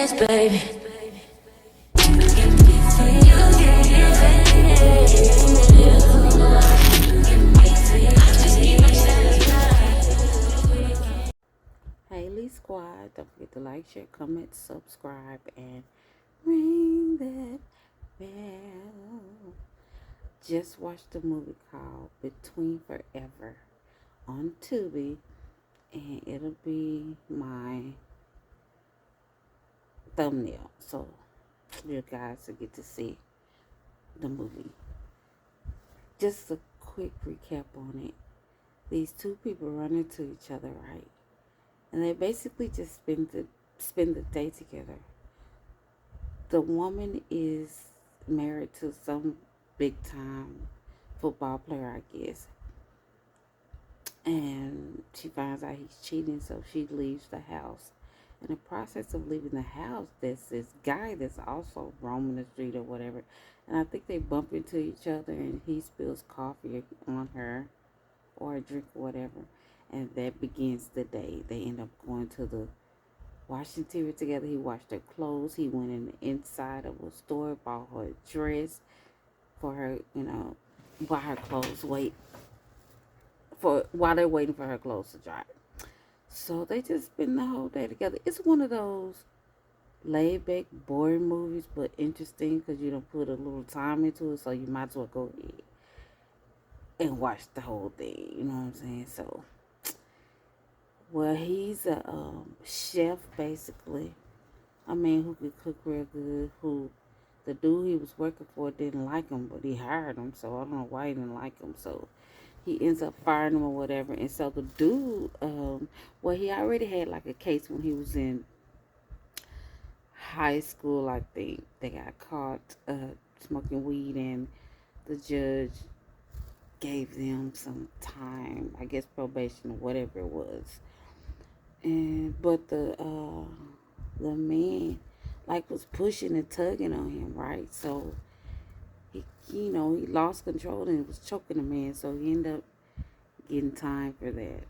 face, baby. Haley Squad, don't forget to like, share, comment, subscribe, and ring that bell. Just watched a movie called Between Forever on Tubi, and it'll be my thumbnail, so you guys will get to see the movie. Just a quick recap on it. These two people run into each other, right? And they basically just spend the day together. The woman is married to some big time football player, I guess. And she finds out he's cheating, so she leaves the house. In the process of leaving the house, there's this guy that's also roaming the street or whatever. And I think they bump into each other, and he spills coffee on her or a drink or whatever. And that begins the day. They end up going to the washing TV together. He washed her clothes. He went in the inside of a store, bought her a dress for her, while her clothes while they're waiting for her clothes to dry. So they just spend the whole day together. It's one of those laid back, boring movies, but interesting because you don't put a little time into it, so you might as well go ahead and watch the whole thing. You know what I'm saying? So, well, he's a chef basically. I mean, who could cook real good. Who the dude he was working for didn't like him, but he hired him. So I don't know why he didn't like him. So he ends up firing him or whatever. And so the dude, well, he already had like a case when he was in high school, I think. They got caught smoking weed, and the judge gave them some time, I guess probation or whatever it was. But the man like was pushing and tugging on him, right? So he lost control and was choking the man, so he ended up getting time for that.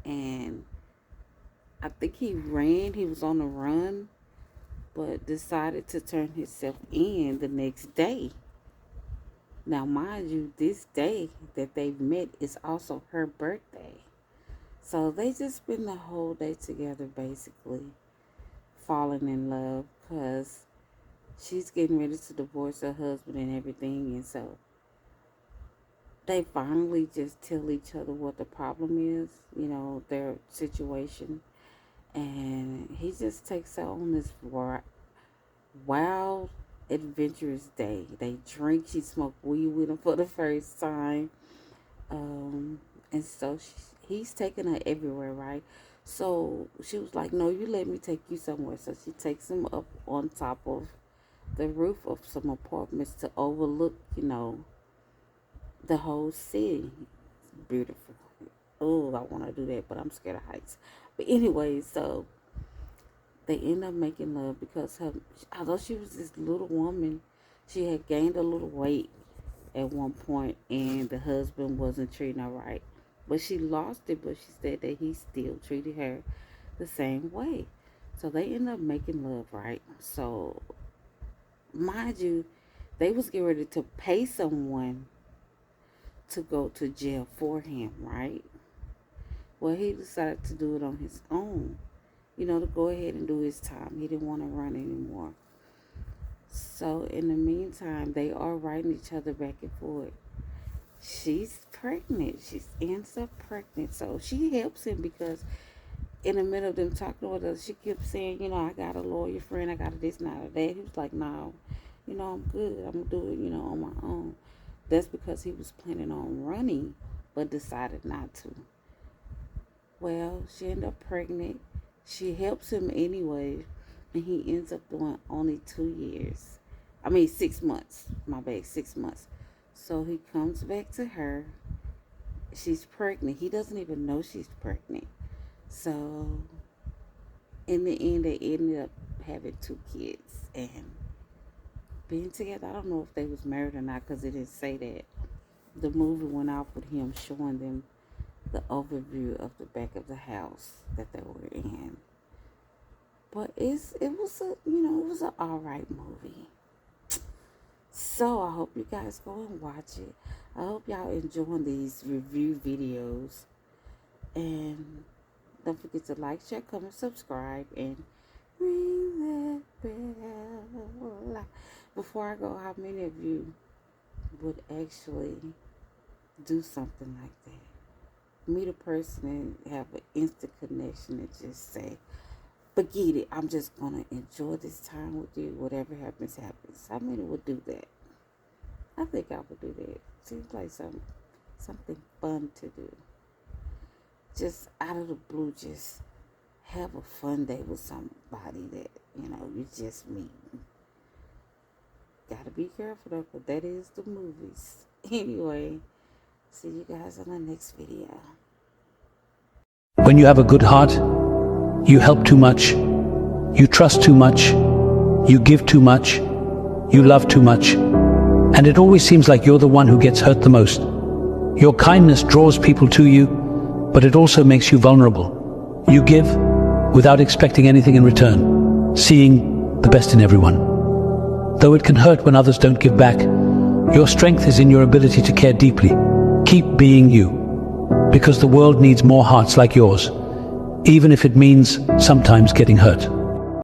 And I think he was on the run, but decided to turn himself in the next day. Now, mind you, this day that they've met is also her birthday. So they just spend the whole day together, basically falling in love, because she's getting ready to divorce her husband and everything. And so they finally just tell each other what the problem is, their situation. And he just takes her on this wild, adventurous day. They drink. She smoked weed with him for the first time. And so he's taking her everywhere, right? So she was like, no, you let me take you somewhere. So she takes him up on top of the roof of some apartments to overlook, the whole city. It's beautiful. Oh, I want to do that, but I'm scared of heights. But anyway, so they end up making love because although she was this little woman, she had gained a little weight at one point, and the husband wasn't treating her right. But she lost it, but she said that he still treated her the same way. So they end up making love, right? So, mind you, they was getting ready to pay someone to go to jail for him, right? Well, he decided to do it on his own, to go ahead and do his time. He didn't want to run anymore. So, in the meantime, they are writing each other back and forth. She's pregnant. She ends up pregnant. So she helps him because in the middle of them talking with us, she kept saying, I got a lawyer friend. I got a this and that. He was like, no, I'm good. I'm going to do it, on my own. That's because he was planning on running, but decided not to. Well, she ended up pregnant. She helps him anyway, and he ends up doing only 2 years. 6 months. My bad, 6 months. So he comes back to her. She's pregnant. He doesn't even know she's pregnant. So in the end, they ended up having 2 kids and being together. I don't know if they was married or not because it didn't say that. The movie went off with him showing them the overview of the back of the house that they were in. But it was a it was an alright movie. So I hope you guys go and watch it. I hope y'all enjoying these review videos. And don't forget to like, share, comment, subscribe, and ring that bell. Before I go, how many of you would actually do something like that? Meet a person and have an instant connection and just say, forget it, I'm just going to enjoy this time with you. Whatever happens, happens. How many would do that? I think I would do that. Seems like something fun to do. Just out of the blue, just have a fun day with somebody that, you just meet. Gotta be careful though, because that is the movies. Anyway, see you guys on the next video. When you have a good heart, you help too much, you trust too much, you give too much, you love too much, and it always seems like you're the one who gets hurt the most. Your kindness draws people to you, but it also makes you vulnerable. You give without expecting anything in return, seeing the best in everyone. Though it can hurt when others don't give back, your strength is in your ability to care deeply. Keep being you, because the world needs more hearts like yours, even if it means sometimes getting hurt.